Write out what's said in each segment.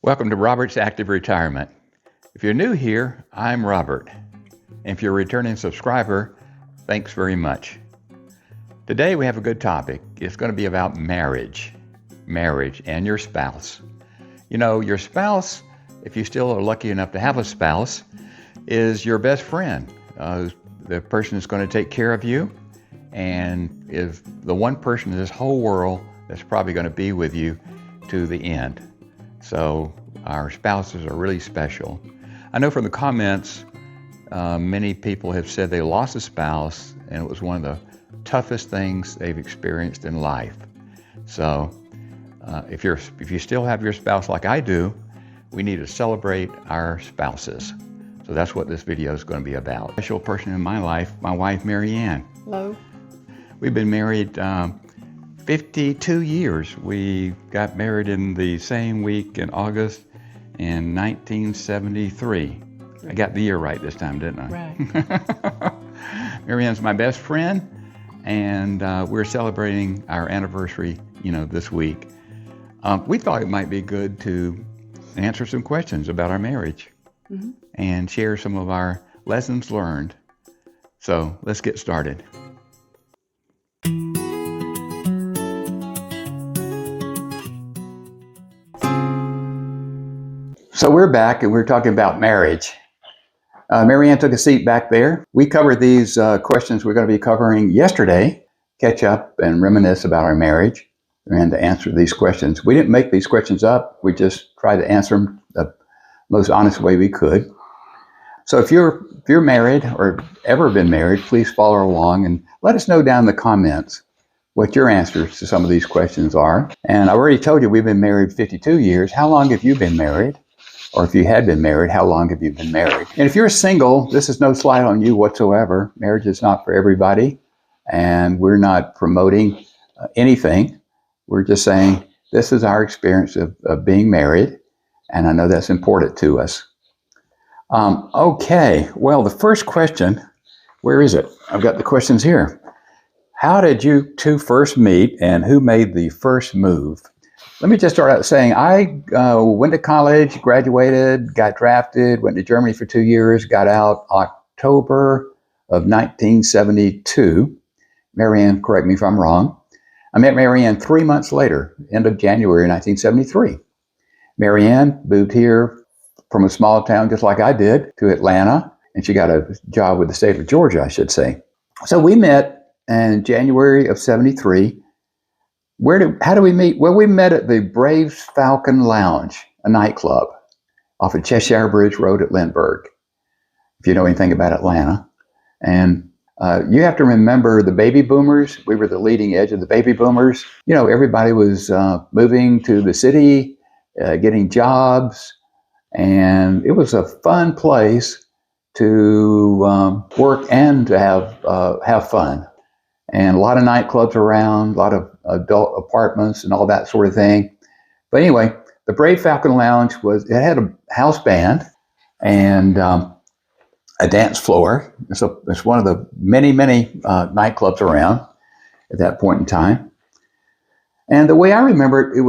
Welcome to Robert's Active Retirement. If you're new here, I'm Robert. And if you're a returning subscriber, thanks very much. Today we have a good topic. It's going to be about marriage and your spouse. You know, your spouse, if you still are lucky enough to have a spouse, is your best friend. The person is going to take care of you and is the one person in this whole world that's probably going to be with you to the end. So our spouses are really special. I know from the comments, many people have said they lost a spouse and it was one of the toughest things they've experienced in life. So if you still have your spouse like I do, we need to celebrate our spouses. So that's what this video is going to be about. A special person in my life, my wife, Mary Ann. Hello. We've been married 52 years. We got married in the same week in August in 1973. I got the year right this time, didn't I? Right. Mary Ann's my best friend, and we're celebrating our anniversary, this week. We thought it might be good to answer some questions about our marriage and share some of our lessons learned. So let's get started. So we're back and we're talking about marriage. Mary Ann took a seat back there. We covered these questions we're going to be covering yesterday, catch up and reminisce about our marriage and to answer these questions. We didn't make these questions up. We just tried to answer them the most honest way we could. So if you're married or ever been married, please follow along and let us know down in the comments what your answers to some of these questions are. And I already told you we've been married 52 years. How long have you been married? Or if you had been married, how long have you been married? And if you're single, this is no slight on you whatsoever. Marriage is not for everybody, and we're not promoting anything. We're just saying this is our experience of being married, and I know that's important to us. Okay, well, the first question, where is it? I've got the questions here. How did you two first meet, and who made the first move? Let me just start out saying I went to college, graduated, got drafted, went to Germany for 2 years, got out October of 1972. Mary Ann, correct me if I'm wrong. I met Mary Ann 3 months later, end of January 1973. Mary Ann moved here from a small town just like I did to Atlanta, and she got a job with the state of Georgia, I should say. So we met in January of 73. How do we meet? Well, we met at the Braves Falcon Lounge, a nightclub off of Cheshire Bridge Road at Lindbergh, if you know anything about Atlanta. And you have to remember the baby boomers. We were the leading edge of the baby boomers. Everybody was moving to the city, getting jobs, and it was a fun place to work and to have fun. And a lot of nightclubs around, a lot of adult apartments and all that sort of thing. But anyway, the Brave Falcon Lounge it had a house band and a dance floor. So it's one of the many nightclubs around at that point in time. And the way I remember it, it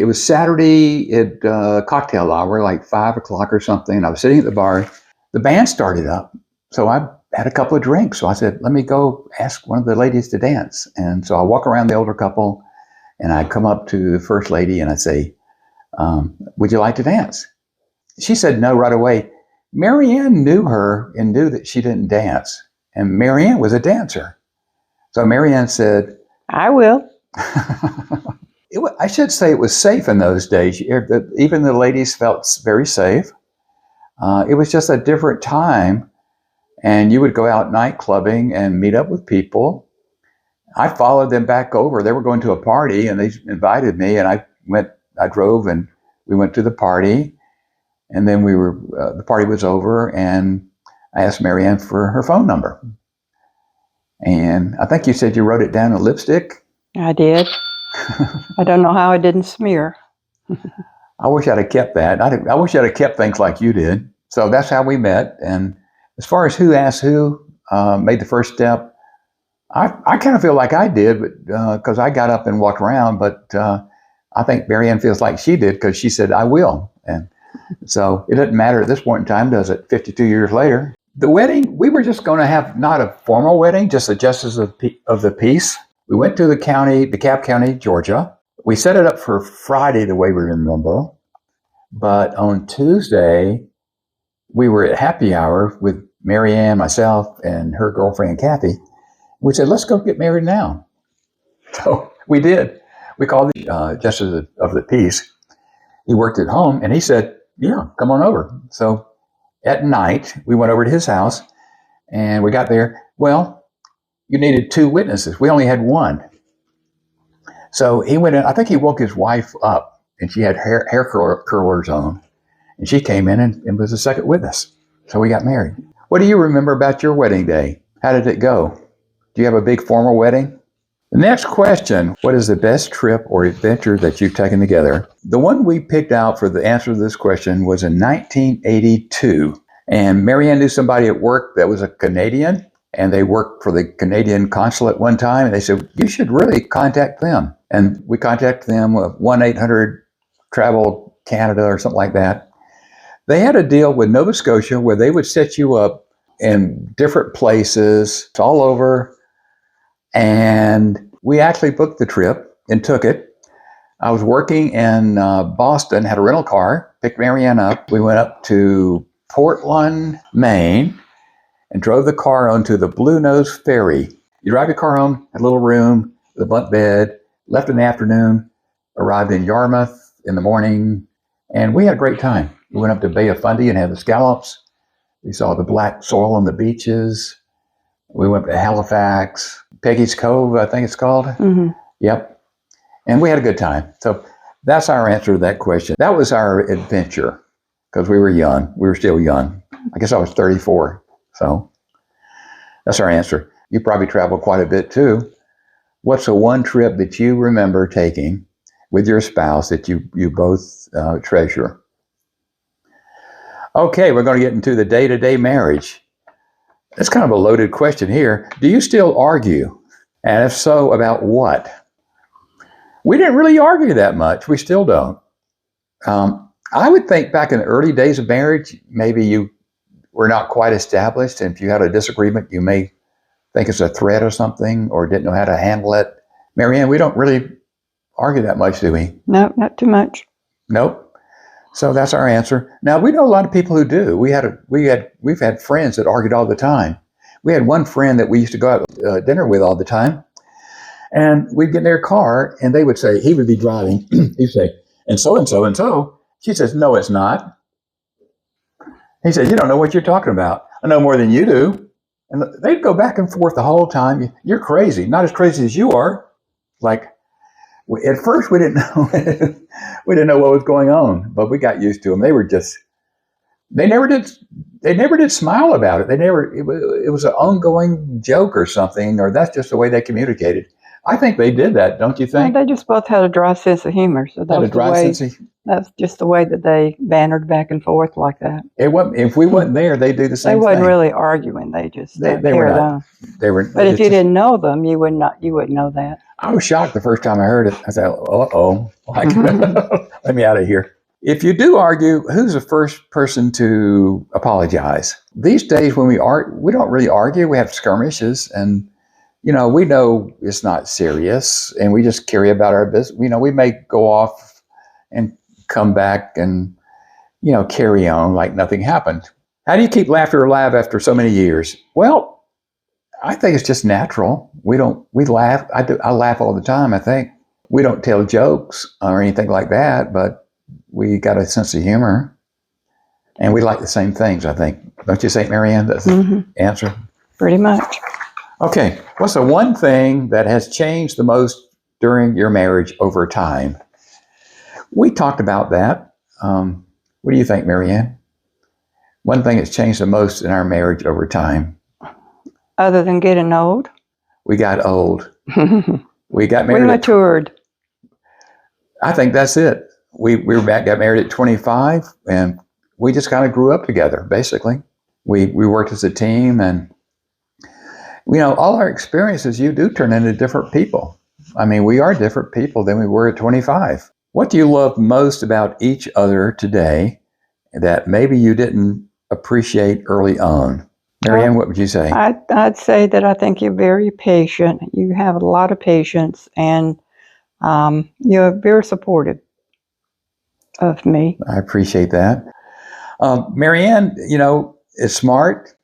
was Saturday at cocktail hour, like 5 o'clock or something. I was sitting at the bar. The band started up, so I had a couple of drinks. So I said, let me go ask one of the ladies to dance. And so I walk around the older couple and I come up to the first lady and I say, would you like to dance? She said no right away. Mary Ann knew her and knew that she didn't dance. And Mary Ann was a dancer. So Mary Ann said, I will. I should say it was safe in those days. Even the ladies felt very safe. It was just a different time. And you would go out night clubbing and meet up with people. I followed them back over. They were going to a party and they invited me, and I drove and we went to the party. And then the party was over and I asked Mary Ann for her phone number. And I think you said you wrote it down in lipstick. I did. I don't know how I didn't smear. I wish I'd have kept that. I wish I'd have kept things like you did. So that's how we met. And as far as who asked who, made the first step, I kind of feel like I did, but because I got up and walked around, but I think Marianne feels like she did because she said, I will. And so it doesn't matter at this point in time, does it? 52 years later. The wedding, we were just going to have not a formal wedding, just a justice of the peace. We went to DeKalb County, Georgia. We set it up for Friday the way we remember. But on Tuesday, we were at happy hour with Marianne, myself, and her girlfriend, Kathy. We said, let's go get married now. So we did. We called the justice of the peace. He worked at home, and he said, yeah, come on over. So at night, we went over to his house, and we got there. Well, you needed 2 witnesses. We only had 1. So he went in. I think he woke his wife up, and she had hair curlers on. And she came in and was the second witness. So we got married. What do you remember about your wedding day? How did it go? Do you have a big formal wedding? The next question, what is the best trip or adventure that you've taken together? The one we picked out for the answer to this question was in 1982. And Marianne knew somebody at work that was a Canadian, and they worked for the Canadian consulate one time, and they said, you should really contact them. And we contacted them with 1-800-TRAVEL-CANADA or something like that. They had a deal with Nova Scotia where they would set you up in different places all over. And we actually booked the trip and took it. I was working in Boston, had a rental car, picked Marianne up. We went up to Portland, Maine, and drove the car onto the Blue Nose Ferry. You drive your car home, had a little room with a bunk bed, left in the afternoon, arrived in Yarmouth in the morning, and we had a great time. We went up to Bay of Fundy and had the scallops. We saw the black soil on the beaches. We went to Halifax, Peggy's Cove, I think it's called. Mm-hmm. Yep. And we had a good time. So that's our answer to that question. That was our adventure because we were young. We were still young. I guess I was 34. So that's our answer. You probably traveled quite a bit too. What's the one trip that you remember taking with your spouse that you both treasure? Okay, we're going to get into the day-to-day marriage. That's kind of a loaded question here. Do you still argue? And if so, about what? We didn't really argue that much. We still don't. I would think back in the early days of marriage, maybe you were not quite established, and if you had a disagreement, you may think it's a threat or something, or didn't know how to handle it. Marianne, we don't really argue that much, do we? No, not too much. Nope. So that's our answer. Now we know a lot of people who do. We've had friends that argued all the time. We had one friend that we used to go out dinner with all the time, and we'd get in their car, and they would say, he would be driving. He'd say, and so and so and so. She says, no, it's not. He said, you don't know what you're talking about. I know more than you do. And they'd go back and forth the whole time. You're crazy. Not as crazy as you are. Like, at first we didn't know we didn't know what was going on, but we got used to them. They never did smile about it. It was an ongoing joke or something, or that's just the way they communicated. I think they did that, don't you think? Well, they just both had a dry sense of humor, so that's just the way that they bantered back and forth like that. If we wasn't there, they'd do the same thing. They wasn't really arguing. They just they were not. But if you didn't know them, you wouldn't know that. I was shocked the first time I heard it. I said, uh-oh, let me out of here. If you do argue, who's the first person to apologize? These days when we don't really argue. We have skirmishes, and we know it's not serious, and we just carry about our business. We may go off and come back and, carry on like nothing happened. How do you keep laughter alive after so many years? Well, I think it's just natural. We laugh. I laugh all the time, I think. We don't tell jokes or anything like that, but we got a sense of humor, and we like the same things, I think. Don't you think, Marianne? That's the answer? Pretty much. Okay. What's the one thing that has changed the most during your marriage over time? We talked about that. What do you think, Marianne? One thing that's changed the most in our marriage over time? Other than getting old? We got old. We got married. We matured. I think that's it. We got married at 25, and we just kind of grew up together, basically. We worked as a team, and all our experiences, you do turn into different people. I mean, we are different people than we were at 25. What do you love most about each other today that maybe you didn't appreciate early on? Marianne, what would you say? I'd say that I think you're very patient. You have a lot of patience, and you're very supportive of me. I appreciate that. Marianne, is smart.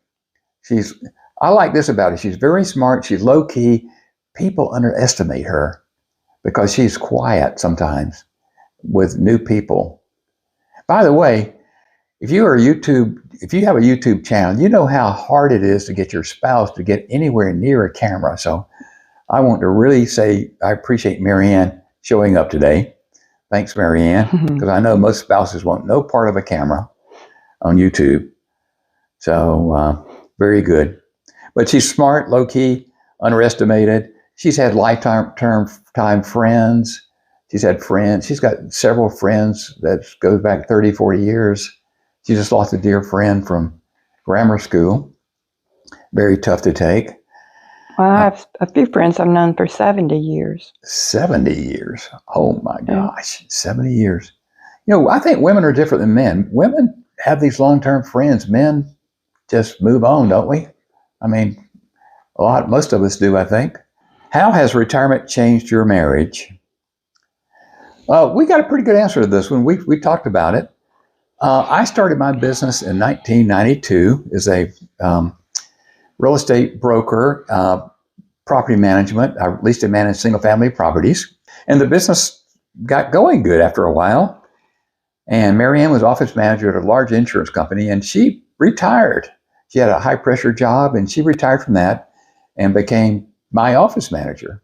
I like this about her. She's very smart. She's low key. People underestimate her because she's quiet sometimes with new people. By the way, if you have a YouTube channel, you know how hard it is to get your spouse to get anywhere near a camera. So I want to really say I appreciate Marianne showing up today. Thanks, Marianne, because I know most spouses want no part of a camera on YouTube. So very good. But she's smart, low-key, underestimated. She's had lifetime friends. She's had friends. She's got several friends that goes back 30, 40 years. She just lost a dear friend from grammar school. Very tough to take. Well, I have a few friends I've known for 70 years. 70 years. Oh, my gosh. 70 years. I think women are different than men. Women have these long-term friends. Men just move on, don't we? I mean, most of us do, I think. How has retirement changed your marriage? We got a pretty good answer to this one. We talked about it. I started my business in 1992 as a real estate broker, property management. I leased and managed single-family properties. And the business got going good after a while. And Marianne was office manager at a large insurance company, and she retired. She had a high-pressure job, and she retired from that and became my office manager.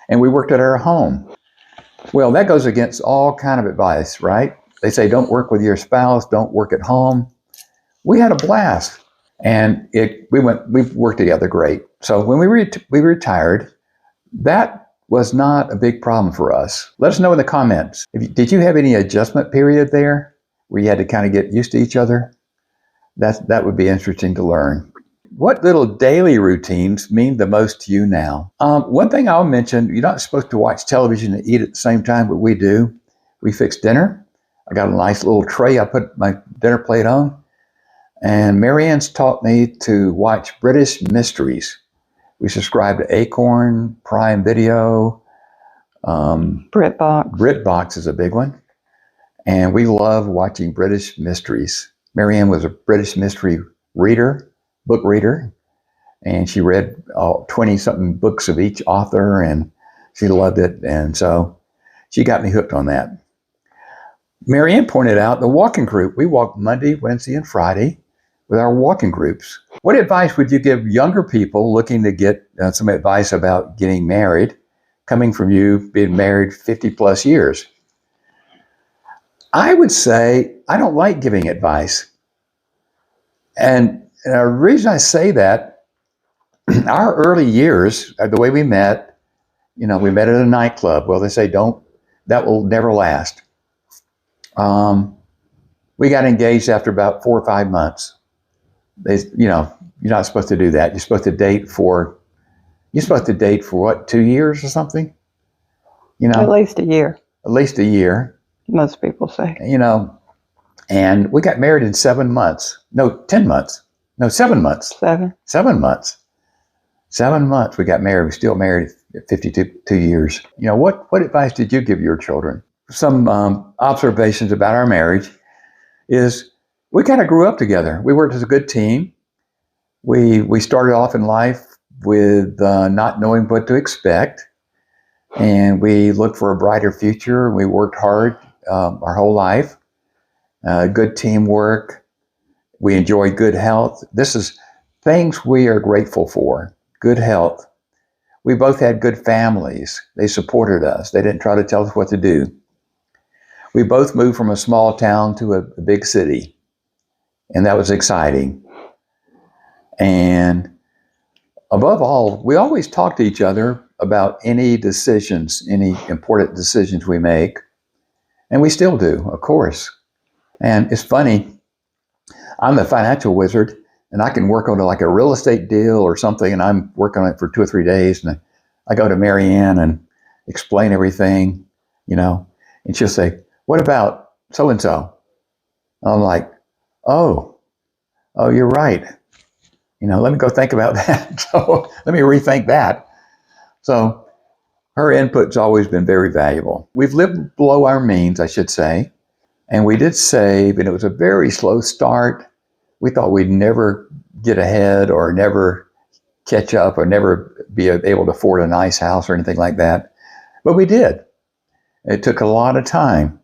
And we worked at her home. Well, that goes against all kind of advice, right? They say don't work with your spouse, don't work at home. We had a blast, and we worked together great. So when we retired, that was not a big problem for us. Let us know in the comments. Did you have any adjustment period there where you had to kind of get used to each other? That would be interesting to learn. What little daily routines mean the most to you now? One thing I'll mention, you're not supposed to watch television and eat at the same time, but we do. We fix dinner. I got a nice little tray I put my dinner plate on. And Marianne's taught me to watch British mysteries. We subscribe to Acorn, Prime Video. BritBox. BritBox is a big one. And we love watching British mysteries. Marianne was a British mystery book reader, and she read 20-something books of each author, and she loved it. And so she got me hooked on that. Marianne pointed out the walking group. We walk Monday, Wednesday, and Friday with our walking groups. What advice would you give younger people looking to get some advice about getting married, coming from you being married 50 plus years? I would say I don't like giving advice. And the reason I say that, our early years, the way we met, we met at a nightclub. Well, they say that will never last. We got engaged after about 4 or 5 months. You're not supposed to do that. You're supposed to date for what, 2 years or something? At least a year. At least a year. Most people say. And we got married in 7 months. No, 10 months. No, 7 months. 7 months. 7 months we got married. We're still married at 52 years. What advice did you give your children? Some observations about our marriage is we kind of grew up together. We worked as a good team. We started off in life with not knowing what to expect. And we looked for a brighter future. We worked hard our whole life. Good teamwork. We enjoy good health. This is things we are grateful for. Good health. We both had good families. They supported us. They didn't try to tell us what to do. We both moved from a small town to a big city. And that was exciting. And above all, we always talk to each other about any important decisions we make. And we still do, of course. And it's funny, I'm the financial wizard, and I can work on like a real estate deal or something, and I'm working on it for 2 or 3 days, and I go to Marianne and explain everything, And she'll say, what about so-and-so? I'm like, oh, you're right. Let me go think about that. So let me rethink that. So her input's always been very valuable. We've lived below our means, I should say, and we did save, and it was a very slow start. We thought we'd never get ahead or never catch up or never be able to afford a nice house or anything like that. But we did. It took a lot of time,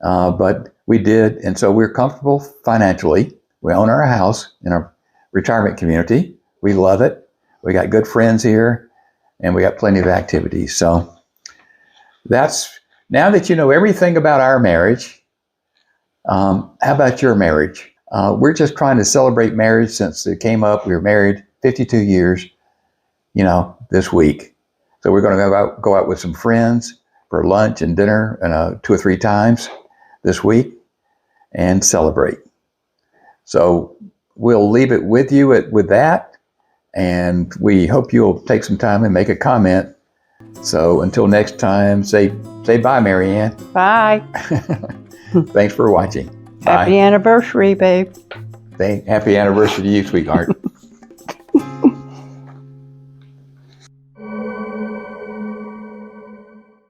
but we did. And so we're comfortable financially. We own our house in a retirement community. We love it. We got good friends here, and we got plenty of activities. So that's, now that you know everything about our marriage, how about your marriage? We're just trying to celebrate marriage since it came up. We were married 52 years, this week. So we're going to go out with some friends for lunch and dinner 2 or 3 times this week and celebrate. So we'll leave it with you with that. And we hope you'll take some time and make a comment. So until next time, say bye, Marianne. Bye. Thanks for watching. Happy Bye. anniversary, babe. Happy anniversary to you, sweetheart.